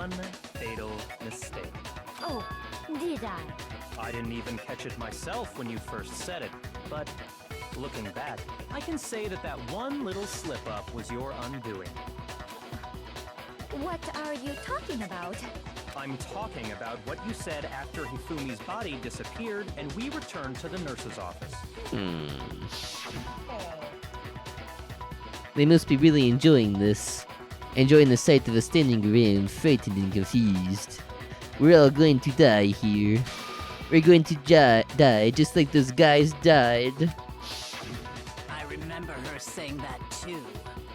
one fatal mistake. Oh, did I? I didn't even catch it myself when you first said it, but looking back, I can say that that one little slip-up was your undoing. What are you talking about? I'm talking about what you said after Hifumi's body disappeared and we returned to the nurse's office. They must be really enjoying this. Enjoying the sight of us standing around, frightened and confused. We're all going to die here. We're going to die just like those guys died. I remember her saying that too,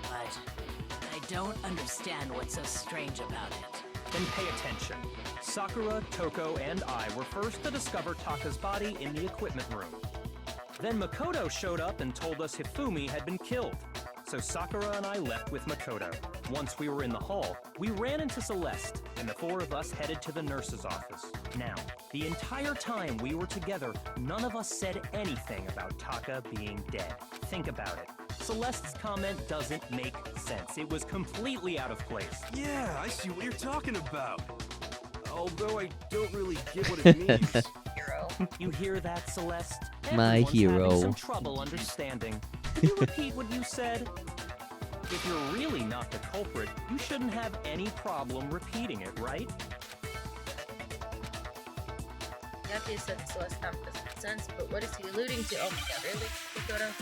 but I don't understand what's so strange about it. Then pay attention. Sakura, Toko, and I were first to discover Taka's body in the equipment room. Then Makoto showed up and told us Hifumi had been killed. So Sakura and I left with Makoto. Once we were in the hall, we ran into Celeste, and the four of us headed to the nurse's office. Now, the entire time we were together, none of us said anything about Taka being dead. Think about it. Celeste's comment doesn't make sense. It was completely out of place. Yeah, I see what you're talking about. Although I don't really get what it means. Hero. You hear that, Celeste? My Everyone's hero. having some trouble understanding. Could you repeat what you said? If you're really not the culprit, you shouldn't have any problem repeating it, right? Yaku said Celeste comment doesn't make sense, but what is he alluding to? Oh my god, really? Dakota?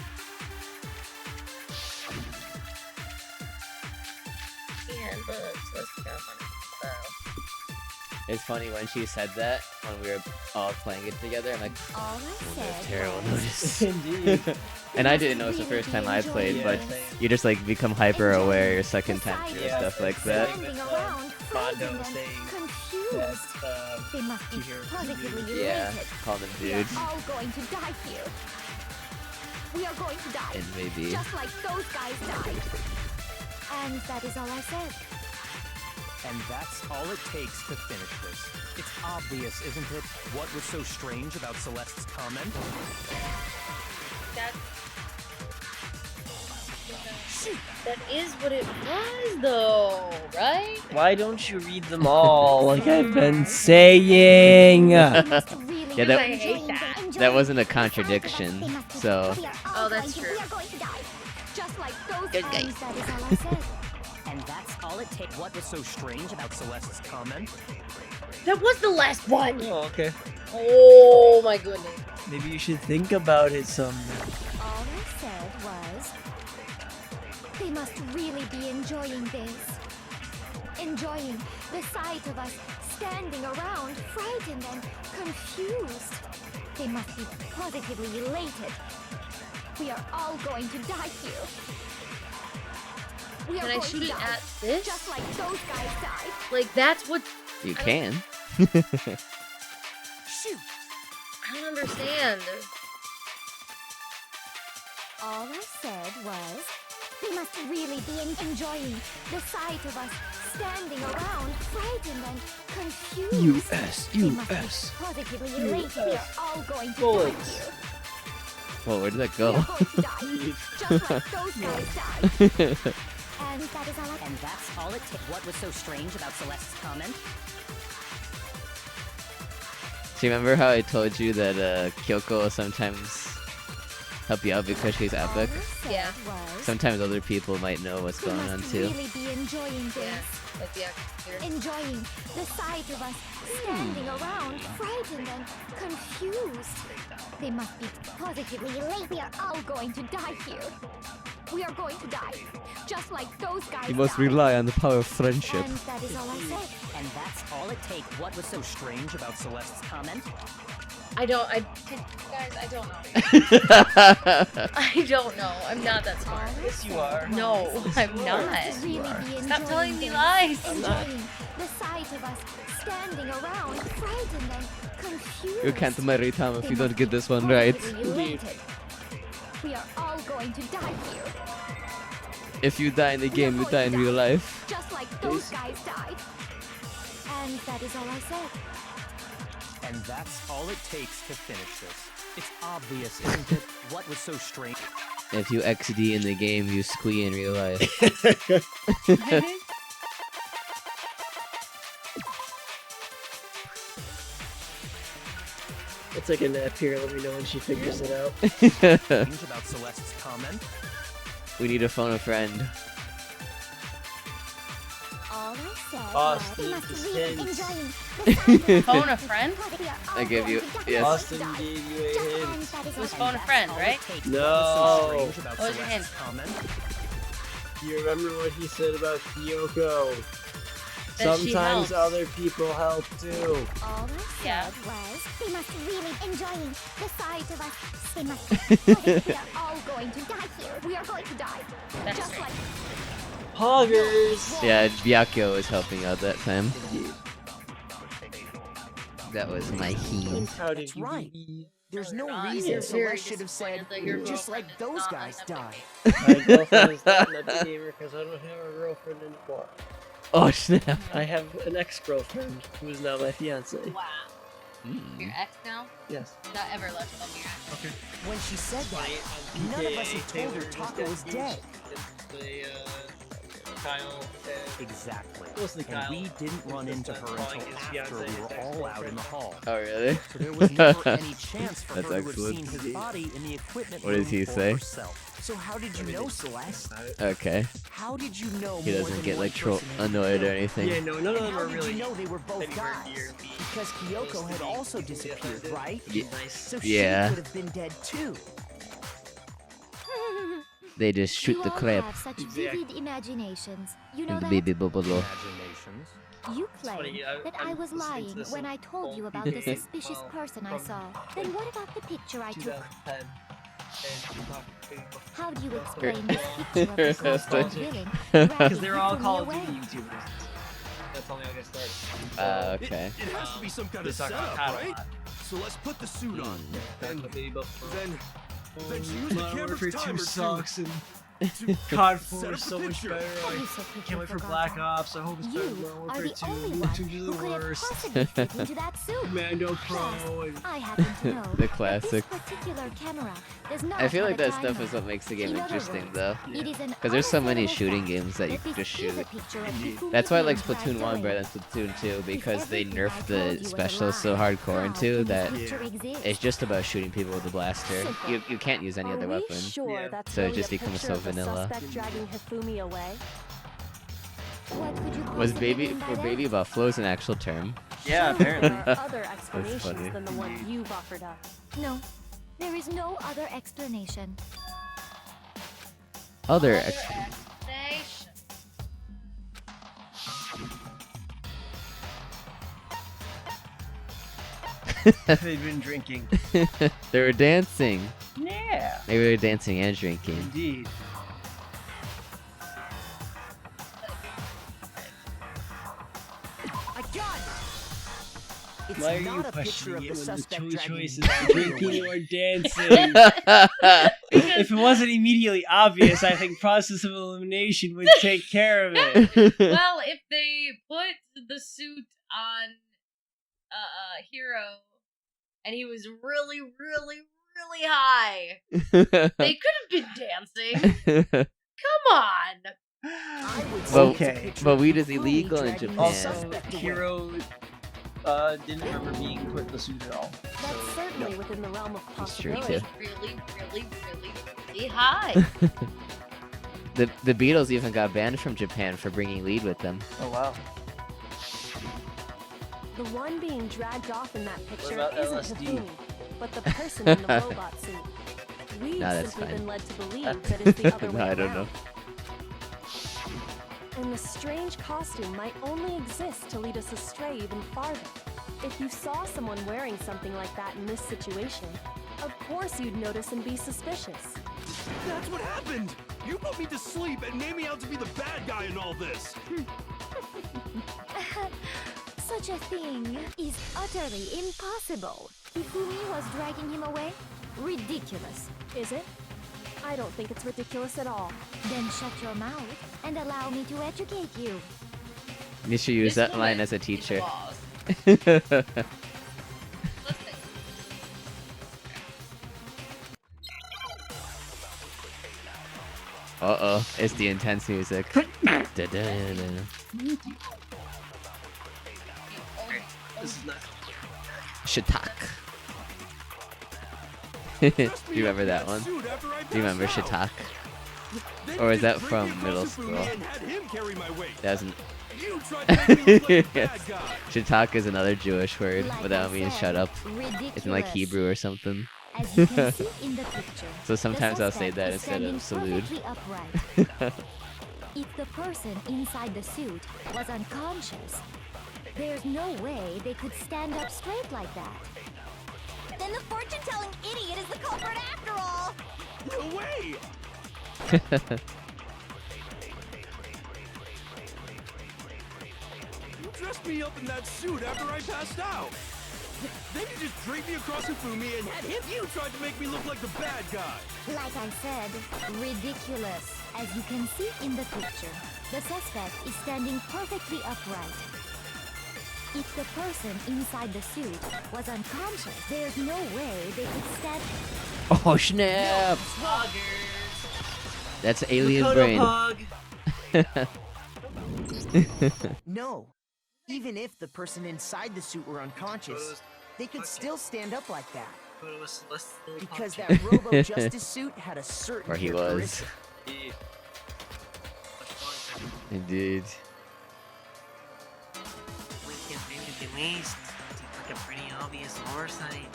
And Celeste comment. It's funny when she said that, when we were all playing it together, I'm like, All I said terrible was... notice. Indeed. And I didn't notice the first time I played, but you just like become hyper aware your second time through and stuff like that. Standing around, Mondo frozen and saying confused. that, They must be Teacher. positively related. Yeah, call them We dudes. are all going to die here. We are going to die. And maybe. Just like those guys died. And that is all I said. And that's all it takes to finish this. It's obvious, isn't it? What was so strange about Celeste's comment? That is what it was, though, right? why don't you read them all like I've been saying? Yeah, I that, hate that. that wasn't a contradiction, so... Oh, that's true. We are going to die. Just like those Good guy. guys. That is all I said. And that's all it takes. What was so strange about Celeste's comment? That was the last one! Oh, okay. Oh my goodness. Maybe you should think about it some. All I said was, they must really be enjoying this. Enjoying the sight of us standing around, frightened and confused. They must be positively elated. We are all going to die here. We are Can I going shoot to it die, at this? just like those guys died. Like, that's what... You can. Shoot! I don't understand. All I said was, they must really be enjoying the sight of us standing around, frightened and confused. U.S. They must be U.S. positively elated. We are all going to die Bullets. here. Whoa, where did that We are go? going to die, just like those guys died. And that is all I... And that's all it takes. What was so strange about Celeste's comment? So you remember how I told you that Kyoko will sometimes help you out because she's epic? All I said Yeah. was, Sometimes other people might know what's they going on must too. really be enjoying this. Yeah, like the actor. Enjoying the sight of us standing around, frightened and confused. They must be positively elated. We are all going to die here. We are going to die, just like those guys died. rely on the power of friendship. And that is all I said. And that's all it takes. What was so strange about Celeste's comment? Guys, I don't know. I don't know. I'm not that smart. Yes, you are. No, I'm They not. must really be Stop enjoying telling me this. lies. Enjoying the sight of us standing around, frightened and confused. You can't marry Tom if They you don't must get be this one right. positively elated. We are all going to die here. If you die in the We are game, you going die to in real life. Just like those guys died. And that is all I said. And that's all it takes to finish this. It's obvious, isn't it? What was so strange? If you XD in the game, you squee in real life. Let's take a nap here. Let me know when she figures it out. Strange about Celeste's comment. We need to phone a friend. All I said Austin, was, the really hints. enjoying the sight of Phone a friend? I give you- yes. Austin gave you a hint. Who's phone a friend, right? No. Strange about What was your Celeste's comment. You remember what he said about Kyoko? That she Sometimes helps. other people help too. All I said Yeah. was, they must really enjoying the sight of us. They must. We are all going to die here. We are going to die. That's Just strange. like Poggers! Yeah, Byakuya was helping out that time. That was my hint. How did That's you right. be? There's no Not. reason You're very Celeste should have said, disappointed that your just girlfriend like is those not guys an died. My girlfriend is not an epic gamer because I don't have a girlfriend anymore. Oh snap! I have an ex-girlfriend who is now my fiance. Wow. Your ex now? Yes. Not ever left alone your ex. When she said that, none of us had told her Taka was dead. Kyle Exactly. Mostly And Kyle. we didn't run into her Calling until his after fiancée we were his all out in ex-girlfriend. the hall. Oh really? So there was never any chance for That's her to have excellent. seen his body in the equipment What does room he for say? herself. So how did you know, Celeste? Okay. How did you know He more doesn't than get one like person had been annoyed or killed? anything. Yeah, no, none of And them how are did really. you know they were both anywhere guys? near me. Because Kyoko had also disappeared, right? Ye- So Yeah. she could have been dead too. They just shoot you the all crap. have such Exactly. vivid imaginations. You know in the that? baby bubble. Imaginations. You claim funny, that I I'm was listening to lying this when in I told you full about the PK, suspicious well, person I from saw. Then what about the picture I took? 2010. How do you Er, explain this picture of the That's so-called funny. villain Because dragging they're all Hifumi Call of away? Duty YouTubers. That's only how I got started. Okay. It has to be some kind They of talk about setup, Kyle a right? lot. So let's put the suit on. And And baby buff. then she used the camera's timer and to COD set 4 up is the so much picture. better. How I you so quickly can't wait for forgot Black that? Ops. I hope it's better than You Modern are Warfare the 2. only one YouTube's who the could have worst. possibly fit into that suit. Commando Pro. Plus, And I happen to know The that classic. this particular camera does not I feel have like a that stuff timer. is what makes the game In other interesting, words, though. it is an Because there's so many unassailable shooting fact games that you that can this just is a shoot. picture of Hifumi That's why I like being Splatoon dragged 1 better away. than Splatoon 2, because they everything I nerfed told you the was a specials so lie, hardcore in how 2 can that this picture exist? it's just about shooting people with a blaster. You can't use any other weapon. Sure, Yeah. that's So it really just a becomes picture so of the vanilla. suspect dragging Hifumi away. What could you Was possibly baby mean by were that? baby buffaloes an actual term? yeah, Surely apparently. there are other explanations funny. than the one you've offered up. No, there is no other explanation. Other Other ex- explanation. They've been drinking. they were dancing. Yeah, Maybe they were dancing and drinking. indeed. I got it! It's Why are not you a picture questioning of it the when the suspect two dragging choices Hifumi are drinking away. or dancing? If it wasn't immediately obvious, I think process of elimination would take care of it. Well, if they put the suit on Hero and he was really, really, really high, they could have been dancing. Come on. I would say But- it's a Okay. picture but of weed is Hifumi illegal in dragging the Japan. Also, suspect away. Hero didn't remember being put in the suit at all. That's certainly within the realm of That's true, possibility. too. Really, really, really, really high. the Beatles even got banned from Japan for bringing lead with them. Oh wow. The one being dragged off in that picture about isn't LSD? Hifumi, but the person in the robot suit. We've Nah, that's simply fine. been led to believe that it's the other No, way I don't around. know. And the strange costume might only exist to lead us astray even farther. If you saw someone wearing something like that in this situation, of course you'd notice and be suspicious. That's what happened! You put me to sleep and made me out to be the bad guy in all this! Such a thing is utterly impossible. Hifumi was dragging him away? Ridiculous. Is it? I don't think it's ridiculous at all. Then shut your mouth and allow me to educate you. You should use This that line woman as a is teacher. lost. Listen. Uh-oh, it's the intense music. Da-da-da. This is not. Shitak. Do you remember that one? Do you remember Shitak? Or is that from middle school? That wasn't. Shitak is another Jewish word, but that means shut up. It's in like Hebrew or something. As you can see in the picture, So sometimes the I'll say suspect that is instead of standing salute. perfectly upright. If the person inside the suit was unconscious, there's no way they could stand up straight like that. Then the fortune-telling idiot is the culprit after all! No way! You dressed me up in that suit after I passed out. Then you just dragged me across Hifumi and you tried to make me look like the bad guy. Like I said, ridiculous. As you can see in the picture, the suspect is standing perfectly upright. If the person inside the suit was unconscious, there's no way they could stand. Oh snap! That's alien brain. No. Even if the person inside the suit were unconscious, they could still stand up like that. Because that Robo Justice suit had a certain Or he was. Indeed. Like a pretty obvious oversight.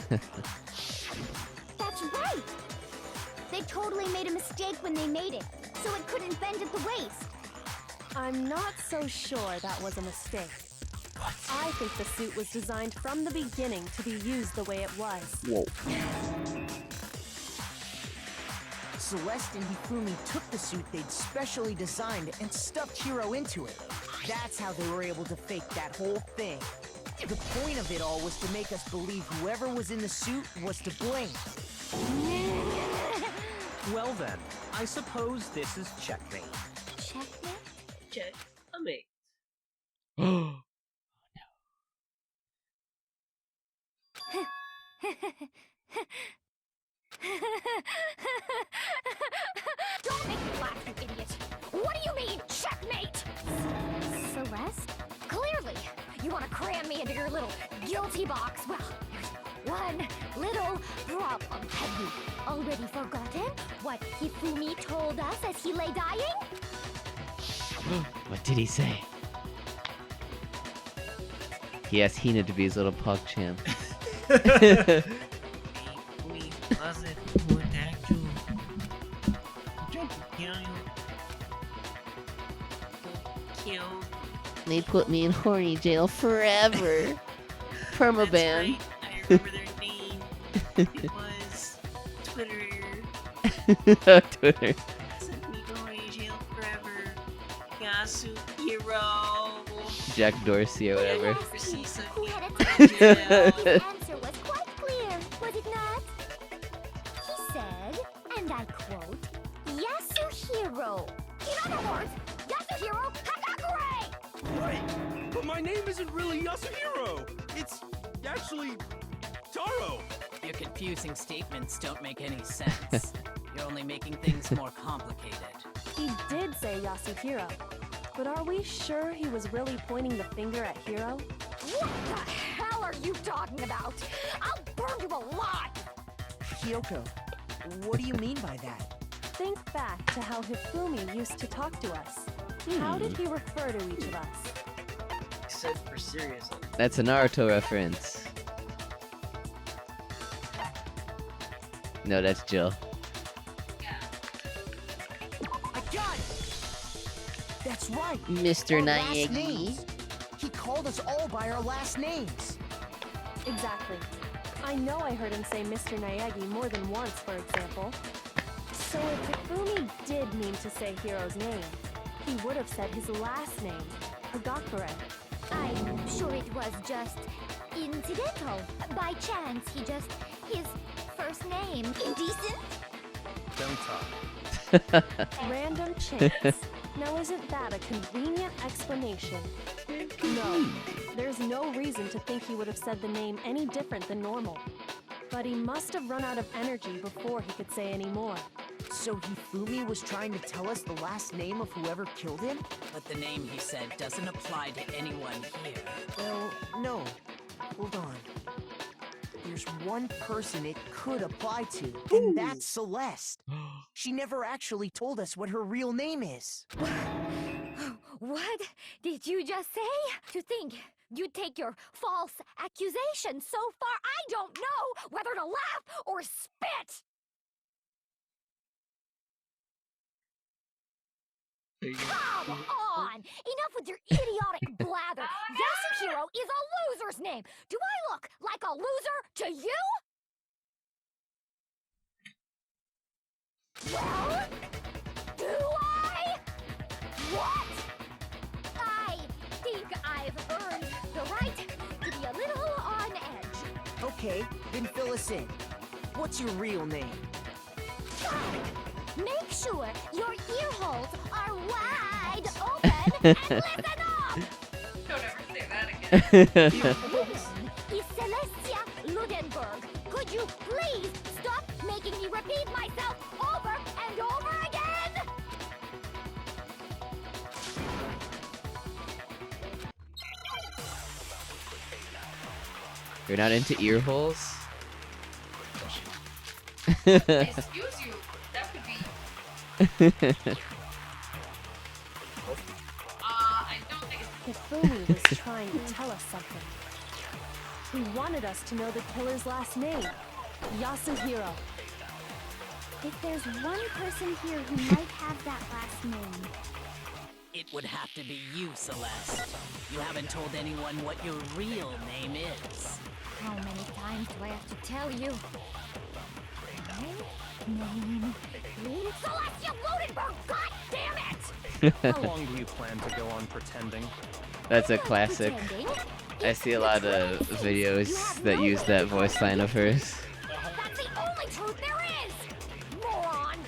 That's right! They totally made a mistake when they made it, so it couldn't bend at the waist. I'm not so sure that was a mistake. I think the suit was designed from the beginning to be used the way it was. Whoa. Celeste and Hifumi took the suit they'd specially designed and stuffed Hiro into it. That's how they were able to fake that whole thing. The point of it all was to make us believe whoever was in the suit was to blame. Well then, I suppose this is checkmate. Checkmate? Check. Amazing. Oh Don't make me laugh, you idiot! What do you mean, checkmate? Celeste? Clearly! You want to cram me into your little guilty box? Well, there's one little problem. Have you already forgotten what Hifumi told us as he lay dying? What did he say? He asked Hina to be his little pug champ. They put me in horny jail forever. Permaban. I remember their name. It was Twitter. Twitter. Sent me to horny jail forever. Yasuhiro. Jack Dorsey or whatever. Who had attacked you? His answer was quite clear, was it not? He said, and I quote, Yasuhiro. In other words, Yasuhiro Kagakure! Right, but my name isn't really Yasuhiro. It's actually Taro. Your confusing statements don't make any sense. You're only making things more complicated. He did say Yasuhiro, but are we sure he was really pointing the finger at Hiro? What the hell are you talking about? I'll burn you alive! Kyoko, what do you mean by that? Think back to how Hifumi used to talk to us. How did he refer to each of us? Said for serious. That's a Naruto reference. No, that's Jill. I got it! That's right! Mr. Our last Naegi. names. He called us all by our last names. Exactly. I know I heard him say Mr. Naegi more than once, for example. So if Hifumi did mean to say Hiro's name, he would have said his last name, Hagakure. I'm sure it was just incidental. By chance, his first name. Indecent? Don't talk. Random chance. Now isn't that a convenient explanation? No, there's no reason to think he would have said the name any different than normal. But he must have run out of energy before he could say any more. So Hifumi was trying to tell us the last name of whoever killed him? But the name he said doesn't apply to anyone here. Well, no. Hold on. there's one person it could apply to, and that's Celeste. She never actually told us what her real name is. What did you just say? To think you take your false accusation so far, I don't know whether to laugh or spit! Come on! Enough with your idiotic blather! Yasuhiro is a loser's name! Do I look like a loser to you? Well, do I? What? I think I've earned the right to be a little on edge. Okay, then fill us in. What's your real name? Make sure your ear holes are wide open and listen up! Don't ever say that again. Your name is Celestia Ludenberg. Could you please stop making me repeat myself over and over again? You're not into ear holes? Excuse you. That could be. I don't think it's. Hifumi was trying to tell us something. He wanted us to know the killer's last name, Yasuhiro. If there's one person here who might have that last name, It would have to be you, Celeste. You haven't told anyone what your real name is. how many times do I have to tell you? My name is Celestia Ludenberg! God damn it! How long do you plan to go on pretending? That's a classic. I see a lot of videos that use that voice line of hers. That's the only truth there is! Moron!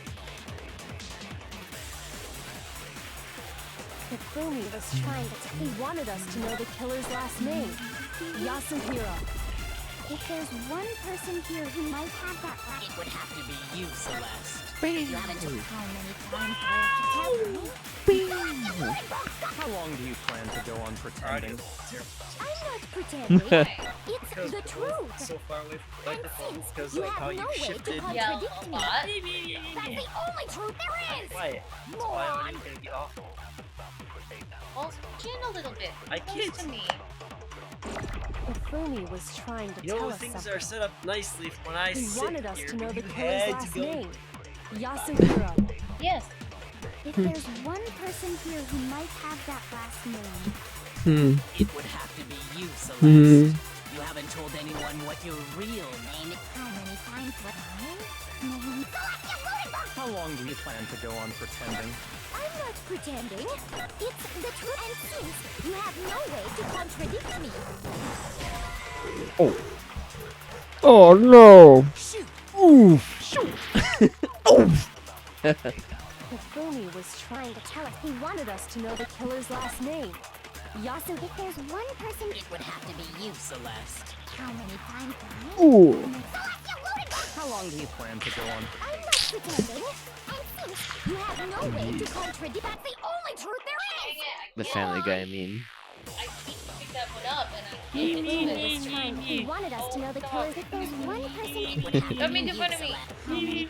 Hifumi was trying to he wanted us to know the killer's last name, Yasuhiro. If there's one person here who might have that last It would have to be you, Celeste. You haven't told how many times do I have to tell you? How long do you plan to go on pretending? I'm not pretending. It's the truth. So far away from the And microphone since because you like have how you no way to shifted. Yell contradict a me, lot. that's the only truth there is! Quiet. That's why Moron! I'm gonna get awful. Well, chin a little bit. I Close can't. to me. Hifumi was trying to You tell know, us things something. are set up nicely for when I He sit wanted us here. to know the You killer's had last to go. name, Yasuhiro. Yes. If there's one person here who might have that last name, It would have to be you, Celeste. You haven't told anyone what your real name is. how many times would I? Name Celestia Ludenberg! How long do you plan to go on pretending? I'm not pretending. It's the truth, and since you have no way to contradict me, Oh no! Shoot! Hifumi was trying to tell us. He wanted us to know the killer's last name, Yasuhiro. if there's one person, It would have to be you, Celeste. how many times would I? Ooh. Celestia Ludenberg! How long do you plan to go on? I'm not pretending. And since you have no way to contradict, that's the only truth there Dang is! it, I The can't. Family Guy meme. I keep pick that one up and I Hifumi can't do was it. trying. He wanted us to know the killer's. If there's one person, It would have to Don't be make you, fun of me. Celeste.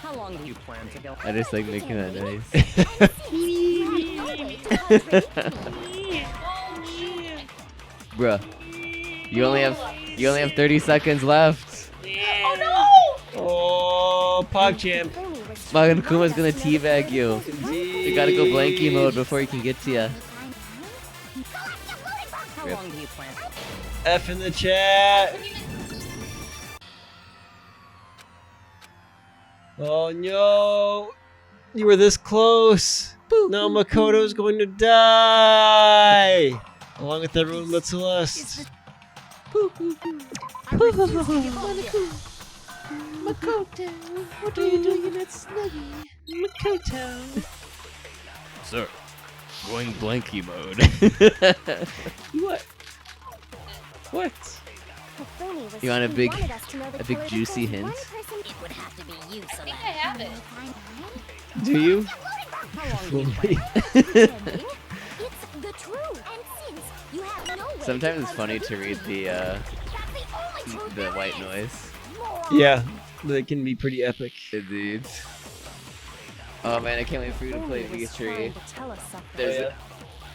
how long Do you plan to go? I just like making that noise. and since you have no way to contradict me, Bruh. You only have 30 seconds left. Oh no! Oh, PogChamp. Hifumi was Fucking Kuma's gonna teabag you. You gotta go blanky mode before he can get to ya. How Rip. long do you plan? F in the chat. Oh no. You were this close. Now Makoto's going to die. Along with everyone but Celeste. Makoto, what are you doing in that snuggie? Makoto. Sir, going blanky mode. What? What? Hifumi was You want a he big- wanted us to know the a big killer's. If juicy there's hint? one person, It would have to be you, I think I Celeste. have it. Do you? How long do you plan? pretending. It's the truth. And since you have no way Sometimes it's funny to read the white noise. Yeah, they can be pretty epic. Indeed. Oh man, I can't wait for you to play V3. There's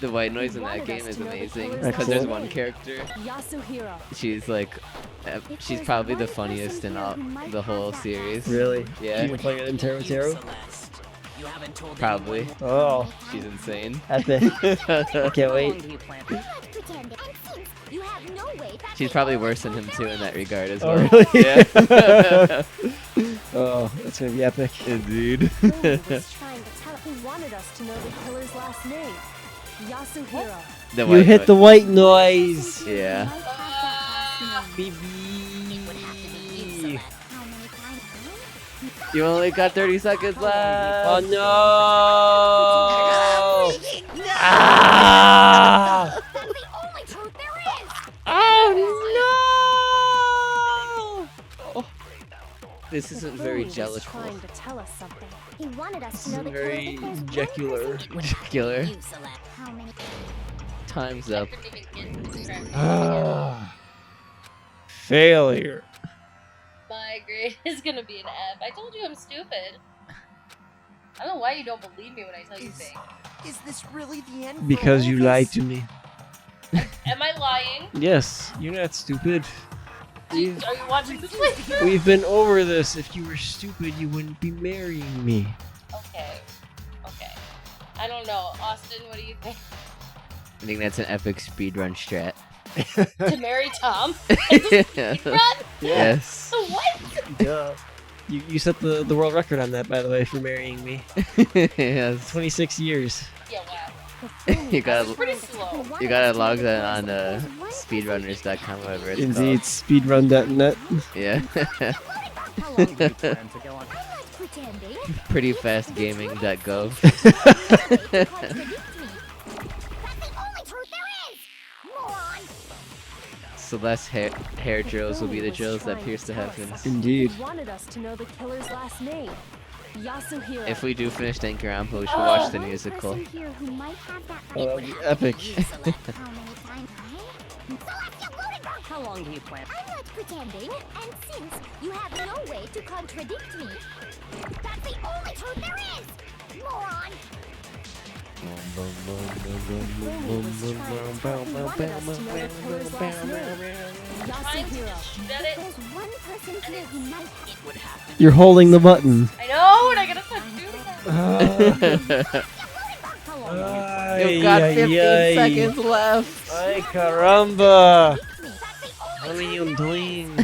the white noise in that game is amazing because there's one character. Yasuhiro. She's like, she's probably the funniest in all the whole series. Really? Yeah. You can play it in Taro Taro? Probably. Oh, She's insane. epic. Can't wait. She's probably worse than him too in that regard as Oh, well. really? Yeah. Oh, that's gonna be epic. Indeed. He wanted us to know the killer's last name. Yasuhiro. The You white hit noise. the white noise. Yeah. You only got 30 seconds left. Oh no! Ah! Oh no! This isn't very jellical. Trying to tell us something. He wanted us This to is know the very killer because ejacular. Killer. how many Time's up. Failure. My grade is gonna be an F. I told you I'm stupid. I don't know why you don't believe me when I tell you things. Is this really the end? for Because all you of lied us? to me. Am I lying? Yes, you're not stupid. Are you watching the playthrough? We've been over this. If you were stupid, you wouldn't be marrying me. Okay. Okay. I don't know. Austin, what do you think? I think that's an epic speedrun strat. To marry Tom? Speedrun? Yes. What? Duh. You set the world record on that, by the way, for marrying me. Yes. 26 years. Yeah, wow. You gotta Pretty slow. you gotta log that on speedrunners.com, whatever it's Indeed, speedrun.net. called. Yeah. How long do you plan to go on? pretending? Prettyfastgaming.gov. Celeste hair drills will be the drills that pierce the heavens. Indeed. He wanted us to know the killer's last name. Yasuhiro. If we do finish Danganronpa, we should watch the musical. Oh, that would be epic. How long do you plan? I'm not pretending, and since you have no way to contradict me, that's the only truth there is, moron! There's one person here who might have You're holding the button. I know, and I gotta stop doing that. You've got 15 seconds left. Ay, caramba. What are you doing?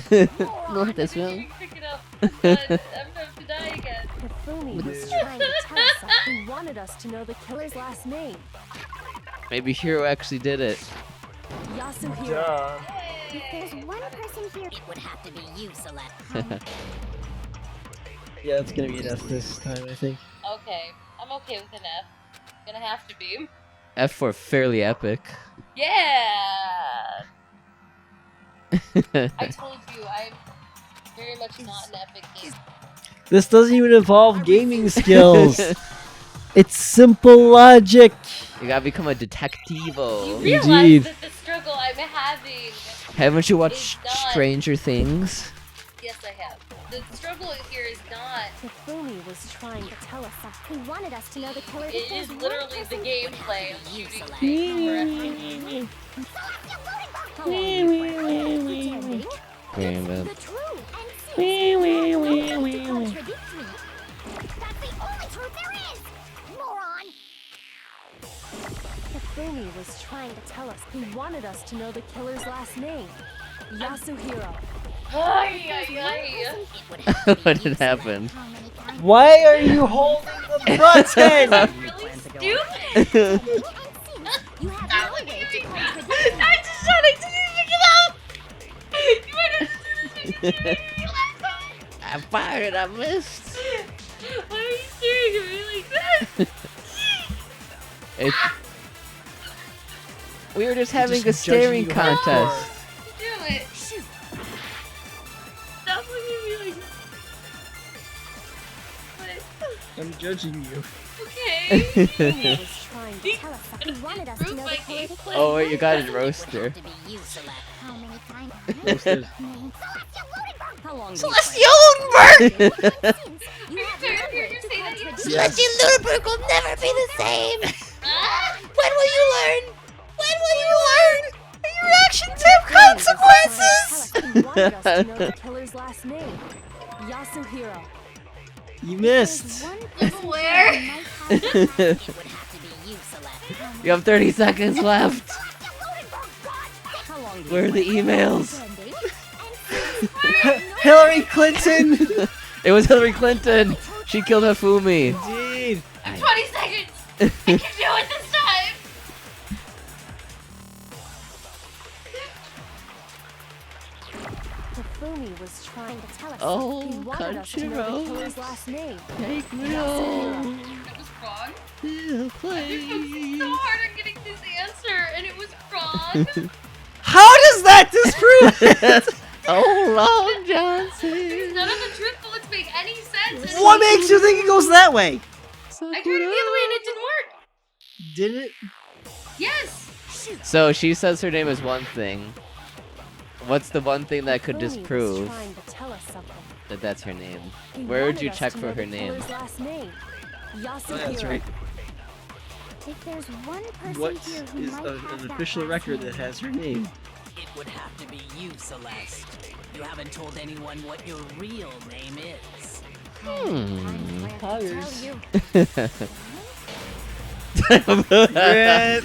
No, that's well. Pick it up. I'm going to die again. Hifumi was trying to tell us something. He wanted us to know the killer's last name. Maybe Hero actually did it. Yasuhiro. If there's one person here, It would have to be you, Celeste. Yeah, it's gonna be an F this time, I think. Okay, I'm okay with an F. Gonna have to be. F for fairly epic. Yeah! I told you, I'm very much not an epic game. This doesn't even involve gaming skills. It's simple logic. You gotta become a You detectivo. realize Indeed. that the struggle I'm having. Haven't you watched It's not- Stranger Things? Yes, I have. The struggle here is not. Hifumi was trying to tell us something. he wanted us to know the killer It because is one literally the person- gameplay of shooting Celeste. things How long do you plan? Pretending? Grandma. The truth, and since you have no way to contradict me, that's the only truth there is, moron! Hifumi was trying to tell us. He wanted us to know the killer's last name. Yasuhiro. Ay, ay, ay. It would have to be What you, had Celeste. happened? How many times? Why are you holding the button? Really stupid. And since you have no way to contradict me, I'm just trying to pick it up. You might have I fired, I missed. Why are you staring at me like that? It, we were just having a just judging staring you contest. Do it. Stop looking at me like that. I'm judging you. Okay. Hifumi was trying tell us that he wanted us to know the color of the Oh wait, you got a roaster. How many times? Roasted. How long do you Celestial Lunenburg! Celestial Lunenburg will never be the same! When will you learn? When will you learn? Your actions have consequences! He wanted us to know the killer's last name. Yasuhiro. You missed. Where? You have 30 seconds left. How long do Where are the emails? Hillary Clinton! It was Hillary Clinton. She killed Hifumi. Indeed. 20 seconds! I can do it this time! Hifumi was trying to tell us. Oh, he wanted us to know the Kanjiro. killer's last name. Take me Yasuhiro. It was wrong. to I play. worked so hard on getting this answer, and it was wrong. How does that disprove it? Oh, Long Johnson. None of the truth bullets make any sense. and What makes you think it goes that way? I tried it the other way and it didn't work. Did it? Yes. So she says her name is one thing. What's the one thing that could Hifumi was disprove trying to tell us something. that that's her name? He Where would wanted you us check to for know her the name? killer's last name. Yasuhiro. That's right. If there's one person What here who is might have an that official last record name, that has her name? It would have to be you, Celeste. You haven't told anyone what your real name is. I'm glad to tell Poggers. you. Rip.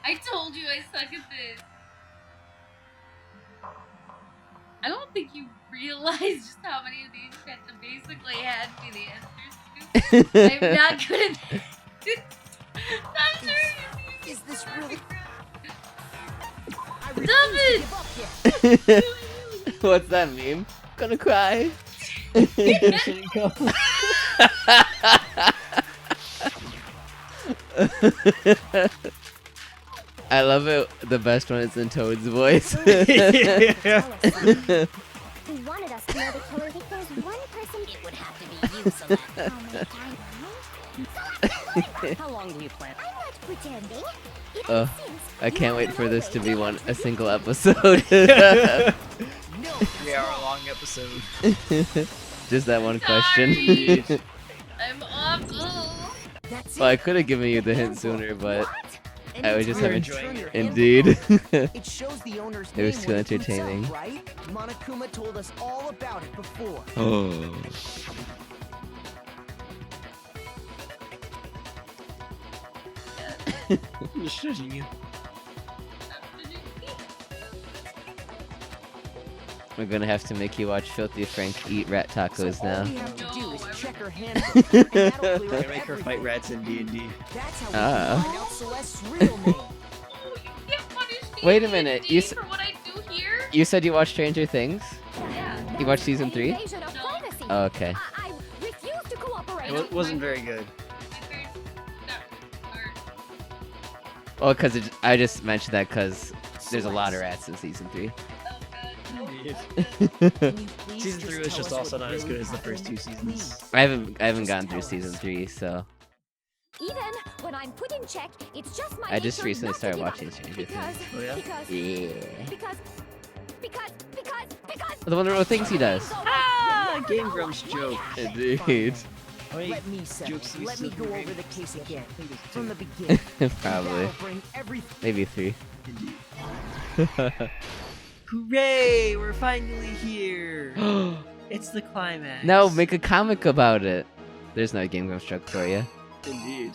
I told you I suck at this. I don't think you realize just how many of these you had to basically hand me the answers to. I'm not good at this. I'm serious. Is this really? Stop it! What's that meme? Gonna cry. I love it. The best one is in Toad's voice. He wanted us to know the killer. If there's one person, it would have to be you, Celeste. How many times? How long do you plan? I'm not pretending. It Oh, seems I can't you wait have for no this way to be answer a this. single episode. 3-hour-long episode. Just that one Sorry. question. I'm awful. That's Well, I it. could have given you the hint sooner, but And I was it's just weird having. turn your hand Indeed. It shows the owner's It was name too when it boots up, entertaining. right? Monokuma told us all about it before. Oh. I'm just judging you. We're gonna have to make you watch Filthy Frank eat rat tacos So all now. we have to do is No, I check her handbook, and that'll clear up I make her fight everything. rats in D&D. That's how we Ah. can find out Celeste's real name. Oh, you can't punish me Wait a in minute, D&D you s- for what I do here? You said you watched Stranger Things? Yeah. You watched season 3? Invasion of No. privacy. Oh, okay. I refuse to cooperate. It wasn't very good. Well, because I just mentioned that because there's a lot of rats in season 3. Can you please Season 3 was tell just us also what not as really good as the first two happened? seasons. I haven't Just gone through tell season us. 3, so Even when I'm put in check, it's just my I just nature recently not to started give up. watching Stranger Because, Things. Oh, yeah? because, Yeah. because. The one little things he does. Ah, Game Grumps joke. Indeed. Oh, wait, Let me settle. jokes it. Let me used go to over be- the case again. I think it's From two. the beginning. Probably. That'll bring everything. Maybe 3. Hooray! We're finally here! It's the climax. No, make a comic about it. There's no Game Grumps joke for you. Indeed.